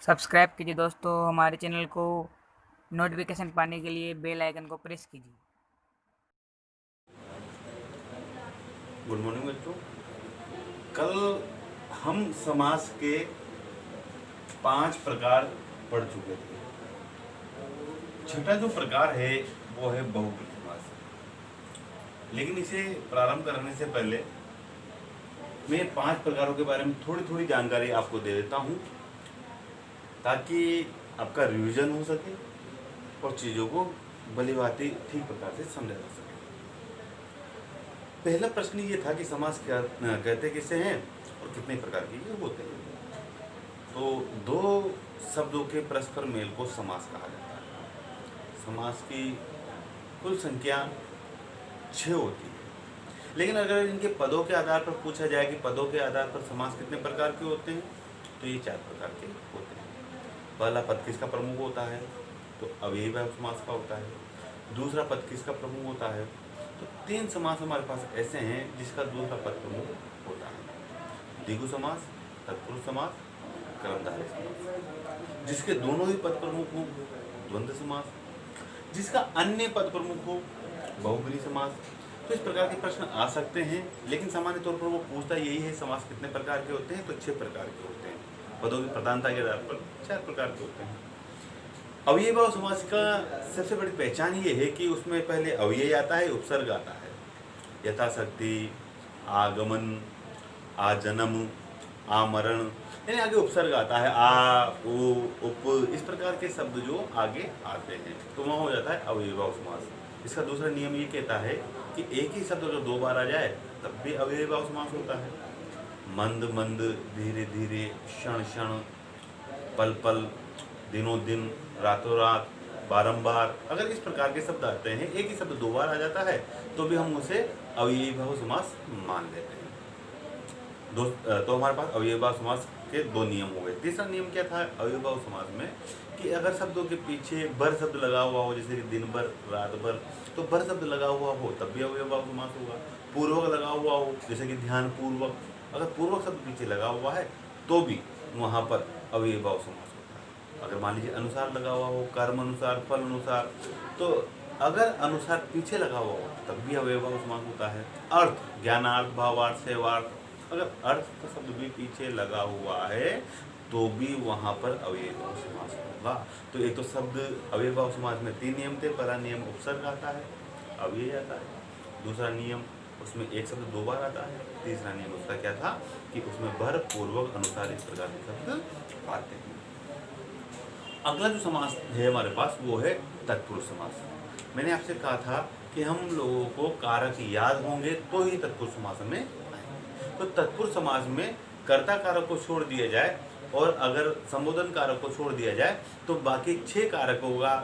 Subscribe कीजिए दोस्तों हमारे चैनल को। नोटिफिकेशन पाने के लिए बेल आइकन को प्रेस कीजिए। गुड मॉर्निंग बच्चों। कल हम समास के 5 प्रकार पढ़ चुके थे। छठा जो प्रकार है वो है बहुब्रीहि समास। लेकिन इसे प्रारंभ करने से पहले मैं 5 प्रकारों के बारे में थोड़ी थोड़ी जानकारी आपको दे देता हूँ, ताकि आपका रिवीजन हो सके और चीज़ों को भली भांति ठीक प्रकार से समझा जा सके। पहला प्रश्न ये था कि समास क्या कहते किसे हैं और कितने प्रकार के ये होते हैं। तो दो शब्दों के परस्पर मेल को समास कहा जाता है। समास की कुल संख्या 6 होती है, लेकिन अगर इनके पदों के आधार पर पूछा जाए कि पदों के आधार पर समास कितने प्रकार के होते हैं, तो ये 4 प्रकार के होते हैं। पहला पद किसका प्रमुख होता है, तो अव्ययीभाव समास का होता है। दूसरा पद किसका प्रमुख होता है, तो 3 समास हमारे पास ऐसे हैं जिसका दूसरा पद प्रमुख होता है। द्विगु समास, तत्पुरुष समास, कर्मधारय समास। जिसके दोनों ही पद प्रमुख हो, द्वंद्व समास। जिसका अन्य पद प्रमुख हो, बहुब्रीहि समास। तो इस प्रकार के प्रश्न आ सकते हैं, लेकिन सामान्य तौर पर वो पूछता यही है समास कितने प्रकार के होते हैं, तो 6 प्रकार के होते हैं। पदों की प्रधानता के आधार पर 4 प्रकार के होते हैं। अव्ययीभाव समास का सबसे बड़ी पहचान ये है कि उसमें पहले अव्यय आता है, उपसर्ग आता है। यथाशक्ति, आगमन, आजन्म, आमरण, यानी आगे उपसर्ग आता है। आ, उ, उप, इस प्रकार के शब्द जो आगे आते हैं, तो वहाँ हो जाता है अव्ययीभाव समास। इसका दूसरा नियम ये कहता है कि एक ही शब्द अगर 2 बार आ जाए तब भी अव्ययीभाव समास होता है। मंद मंद, धीरे धीरे, क्षण क्षण, पल पल, दिनों दिन, रातों रात, बारंबार, अगर इस प्रकार के शब्द आते हैं, एक ही शब्द 2 बार आ जाता है तो भी हम उसे अव्ययीभाव समास मान लेते हैं। तो हमारे पास अव्ययीभाव समास के 2 नियम हो गए। तीसरा नियम क्या था अव्ययीभाव समास में, कि अगर शब्दों के पीछे बर शब्द लगा हुआ हो, जैसे कि दिन भर, रात भर, तो बर शब्द लगा हुआ हो तब भी अव्ययीभाव समास होगा। पूर्वक लगा हुआ हो, जैसे कि ध्यान पूर्वक, अगर पूर्वक शब्द पीछे लगा हुआ है तो भी वहाँ पर अव्ययीभाव समास होता है। अगर मान लीजिए अनुसार लगा हुआ हो, कर्म अनुसार, फल अनुसार, तो अगर अनुसार पीछे लगा हुआ हो तब भी अव्ययीभाव समास होता है। अर्थ, ज्ञानार्थ, भावार्थ, सेवार्थ, अगर अर्थ का शब्द भी पीछे लगा हुआ है तो भी वहाँ पर अव्ययीभाव समास होगा। तो एक तो शब्द अव्ययीभाव समास में 3 नियम थे। पहला नियम उपसर्ग आता है, अव्यय आता है। दूसरा नियम उसमें एक शब्द 2 बार आता है। तीसरा नियम उसका क्या था कि उसमें भर, पूर्वक, अनुसार, इस प्रकार के शब्द आते हैं। अगला जो समास है हमारे पास वो है तत्पुरुष समास। मैंने आपसे कहा था कि हम लोगों को कारक याद होंगे तो ही तत्पुरुष समास में आएंगे। तो तत्पुरुष समास में कर्ता कारक को छोड़ दिया जाए और अगर संबोधन कारक को छोड़ दिया जाए तो बाकी 6 कारकों का,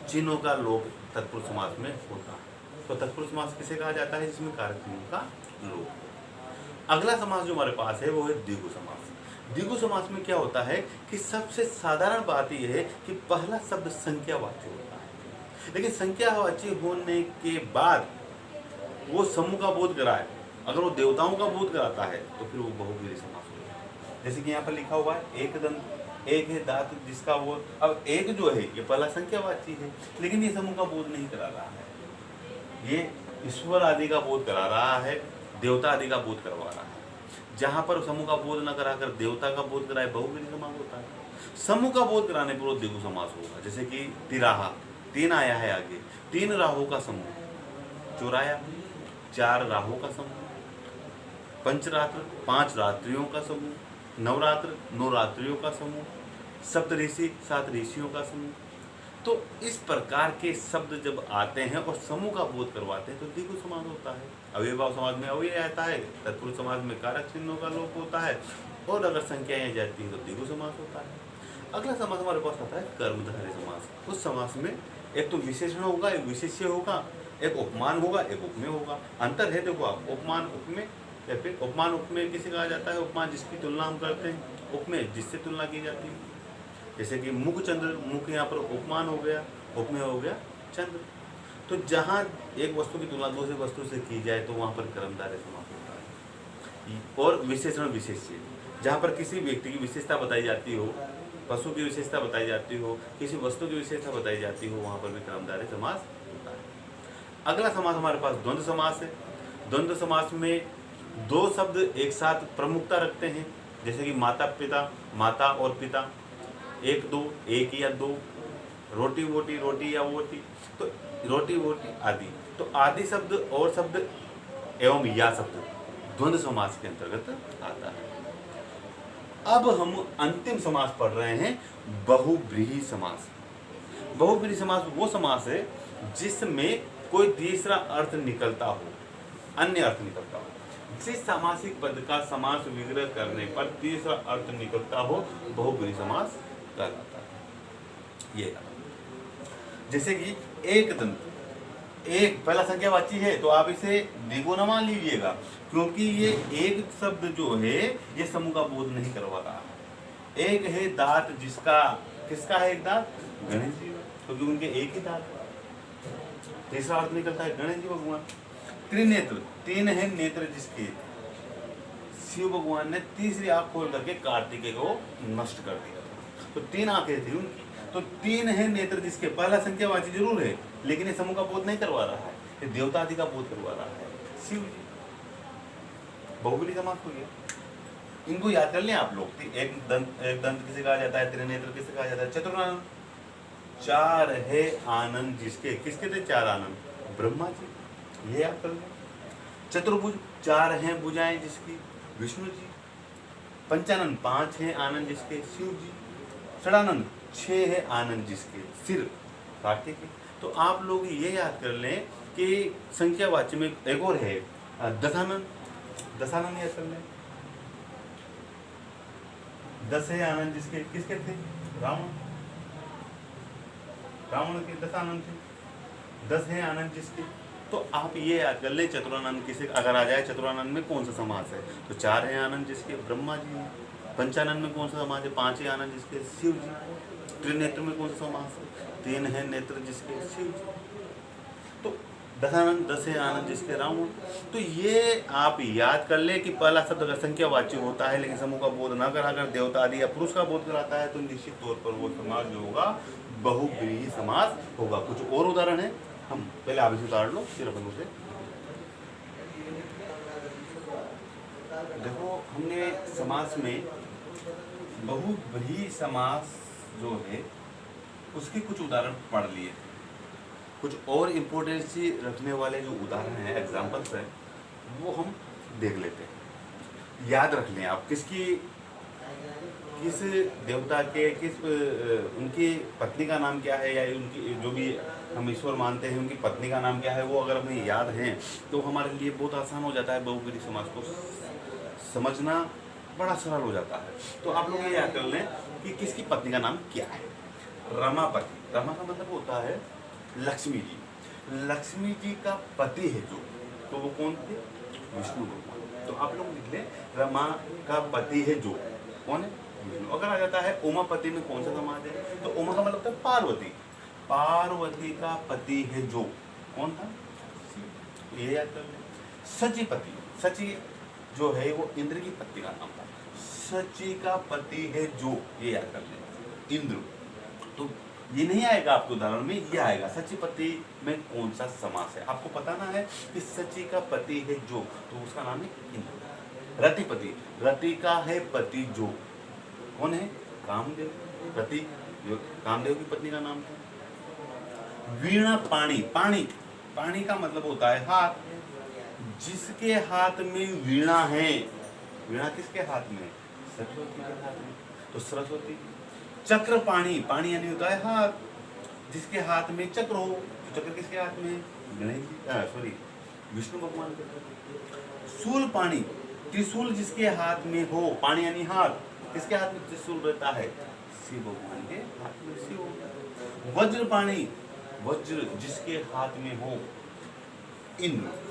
चिन्हों का लोप तत्पुरुष समास में होता है। तो तत्पुरुष समास किसे कहा जाता है, जिसमें कारक चिन्हों का लोप हो। अगला समास जो हमारे पास है वो है द्विगु समास। द्विगु समास में क्या होता है कि सबसे साधारण बात यह है कि पहला शब्द संख्यावाची होता है, लेकिन संख्यावाची होने के बाद वो समूह का बोध कराए। अगर वो देवताओं का बोध कराता है तो फिर वो बहुब्रीहि समास होता है। जैसे कि यहाँ पर लिखा हुआ है एक दंत, एक है दांत जिसका वो, अब एक जो है ये पहला संख्यावाची है, लेकिन ये समूह का बोध नहीं करा रहा है, ये ईश्वर आदि का बोध करा रहा है, देवता आदि का बोध करवा रहा है। जहाँ पर समूह का बोध न कराकर देवता का बोध कराए बहुब्रीहि समास होता है। समूह का बोध कराने पर वो द्विगु समास होगा। जैसे कि तिराहा, 3 आया है आगे, 3 राहों का समूह, चौराया 4 राहों का समूह, पंचरात्र 5 रात्रियों का समूह, नवरात्र 9 रात्रियों का समूह, सप्तऋषि 7 ऋषियों का समूह। तो इस प्रकार के शब्द जब आते हैं और समूह का बोध करवाते हैं तो द्विगु समास होता है। अव्ययीभाव समास में अव्यय आता है, तत्पुरुष समास में कारक चिन्हों का लोप होता है, और अगर संख्याएं जाती हैं तो द्विगु समास होता है। अगला समास हमारे पास आता है कर्मधारय समास। उस समास में एक तो विशेषण होगा, एक विशेष्य होगा, एक उपमान होगा, एक उपमेय होगा। अंतर है देखो आप, उपमान उपमेय, या फिर उपमान उपमेय किसे कहा जाता है, उपमान जिसकी तुलना हम करते हैं, उपमेय जिससे तुलना की जाती है। जैसे कि मुख चंद्र, मुख यहाँ पर उपमान हो गया, उपमेय हो गया चंद्र। तो जहाँ एक वस्तु की तुलना दूसरी वस्तु से की जाए तो वहाँ पर कर्मधारय समास होता है। और विशेषण विशेष्य, जहाँ पर किसी व्यक्ति की विशेषता बताई जाती हो पशु की विशेषता बताई जाती हो, किसी वस्तु की विशेषता बताई जाती हो, वहाँ पर भी कर्मधारय समास होता है। अगला समास हमारे पास द्वंद्व समास है। द्वंद्व समास में दो शब्द एक साथ प्रमुखता रखते हैं, जैसे कि माता पिता, माता और पिता, एक दो, एक या दो, रोटी वोटी, रोटी या वोटी, तो रोटी वोटी आदि। तो आदि शब्द और शब्द एवं या शब्द द्वंद्व समास के अंतर्गत आता है। अब हम अंतिम समास पढ़ रहे हैं, बहुव्रीहि समास। बहुव्रीहि समास वो समास है जिसमें कोई तीसरा अर्थ निकलता हो, अन्य अर्थ निकलता हो। जिस सामासिक पद का समास विग्रह करने पर तीसरा अर्थ निकलता हो, बहुव्रीहि समास कहलाता है। ये जैसे कि एक दंत, एक पहला संख्यावाची है तो आप इसे द्विगुण मान लीजिएगा, क्योंकि ये एक शब्द जो है ये समूह का बोध नहीं करवा रहा है। एक है दांत, जिसका किसका है एक दांत? गणेश जी, क्योंकि उनके एक ही दांत। तीसरा अर्थ निकलता है गणेश जी भगवान। त्रिनेत्र, तीन है नेत्र जिसके, शिव भगवान ने तीसरी आंख खोल करके कार्तिकेय को नष्ट कर दिया था, तो तीन आंखें थी उनकी, तो तीन है नेत्र जिसके। पहला संख्यावाची जरूर है, लेकिन ये समूह का बोध नहीं करवा रहा है, ये देवता आदि का बोध करवा रहा है, शिव जी। बहुव्रीहि समास हो गया। इनको याद कर लें आप लोग। एक दंत किसे कहा जाता है? त्रिनेत्र किसे कहा जाता है? चतुरानन। चार है आनंद जिसके, किसके थे चार आनंद? ब्रह्मा जी, ये याद कर लें। चतुर्भुज, चार हैं भुजाएं जिसकी? विष्णु जी। पंचानन, पांच हैं आनंद जिसके? शिव जी। षडानंद, छह है आनंद जिसके? सिर, कार्तिकेय। तो आप लोग ये याद कर लें कि संख्यावाची में एक और है दशानन। दशानन याद कर लें। 10 है आनंद जिसके, किसके थे? रावण। रावण के दशानन थे। 10 है आनंद जिसके, तो आप ये याद कर ले चतुरानंद किसे अगर आ जाए, चतुरानंद में कौन सा समास है? तो चार है आनंद जिसके? ब्रह्मा जी हैं। पंचानंद में कौन सा समास है? पांच है आनंद जिसके? शिव जी। त्रिनेत्र में कौन सा समास है? तीन है नेत्र जिसके? शिव जी। तो दशानंद, 10 है आनंद जिसके? रावण। तो ये आप याद कर ले कि पहला शब्द अगर संख्यावाची होता है लेकिन समूह का बोध ना करा, अगर देवता आदि या पुरुष का बोध कराता है, तो निश्चित तौर पर वो समास जो होगा बहुव्रीहि समास होगा। कुछ और उदाहरण है, हम पहले आप इसे उतार लो, फिर अपन उसे देखो। हमने समास में बहुव्रीहि समास जो है उसके कुछ उदाहरण पढ़ लिए। कुछ और इम्पोर्टेंसी रखने वाले जो उदाहरण हैं, एग्जाम्पल्स हैं, वो हम देख लेते हैं। याद रख लें आप किसकी, किस देवता के, किस उनकी पत्नी का नाम क्या है, या उनकी जो भी हम ईश्वर मानते हैं उनकी पत्नी का नाम क्या है, वो अगर हमें याद हैं तो हमारे लिए बहुत आसान हो जाता है। बहुव्रीहि समास को समझना बड़ा सरल हो जाता है। तो आप लोग ये याद कर लें कि किसकी पत्नी का नाम क्या है। रमापति, रमा का मतलब होता है लक्ष्मी जी। लक्ष्मी जी का पति है जो, तो वो कौन थे? विष्णु भगवान। तो आप लोग लिख लें, रमा का पति है जो, कौन है? विष्णु। अगर आ जाता है उमापति में कौन सा समाज है? तो उमा का मतलब होता है पार्वती। पार्वती का पति है जो, कौन था? शिव। ये याद कर लें। सचीपति, सची जो है वो इंद्र की पत्नी का नाम था। सची का पति है जो, ये याद कर लें, इंद्र। तो ये नहीं आएगा आपके उदाहरण में, ये आएगा सचीपति में कौन सा समास है। आपको बताना है कि सची का पति है जो, तो उसका नाम है इंद्र। रतिपति, रति का है पति जो, कौन है? कामदेव। रति जो कामदेव की पत्नी का नाम था। वीणा पाणी, पाणी, पाणी का मतलब होता है हाथ। जिसके हाथ में वीणा है, वीणा किसके हाथ में? सरस्वती के हाथ में, तो सरस्वती। चक्र पाणी, पाणी यानी होता है हाथ। जिसके हाथ में चक्र हो, तो चक्र किसके हाथ में? गणेश जी, सॉरी, विष्णु भगवान के। शूल पाणी, त्रिशूल जिसके हाथ में हो, पाणी यानी हाथ, किसके हाथ में त्रिशूल रहता है? शिव भगवान के हाथ में शिव। वज्र पाणी, वज्र जिसके हाथ में हो, इंद्र।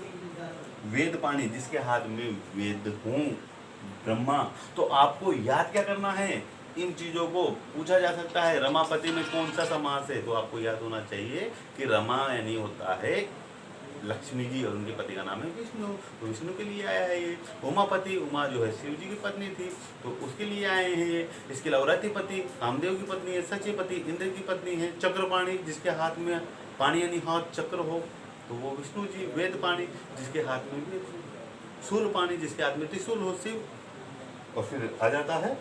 वेद पाणी, जिसके हाथ में वेद हो, ब्रह्मा। तो आपको याद क्या करना है? इन चीजों को पूछा जा सकता है। रमापति में कौन सा समास है? तो आपको याद होना चाहिए कि रमा यानी होता है लक्ष्मी जी और उनके पति का नाम है विष्णु, तो विष्णु के लिए आया है ये। उमापति, उमा जो है शिव जी की पत्नी थी, तो उसके लिए आए हैं ये। इसके अलावा रतिपति कामदेव की पत्नी है, सचिपति इंद्र की पत्नी है, चक्रपाणी जिसके हाथ में पानी यानी हाथ चक्र हो तो वो विष्णु जी, वेदपाणी जिसके हाथ में वेद हो, शूलपाणी जिसके हाथ में त्रिशूल हो शिव, और फिर आ जाता है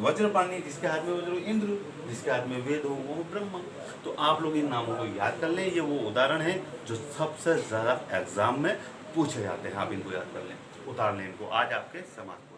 वज्रपाणी जिसके हाथ में वज्र, इंद्र जिसके हाथ में वेद हो वो ब्रह्मा। तो आप लोग इन नामों को याद कर लें, ये वो उदाहरण है जो सबसे ज़्यादा एग्जाम में पूछे जाते हैं, आप इनको याद कर लें, उतार लें इनको आज आपके समाज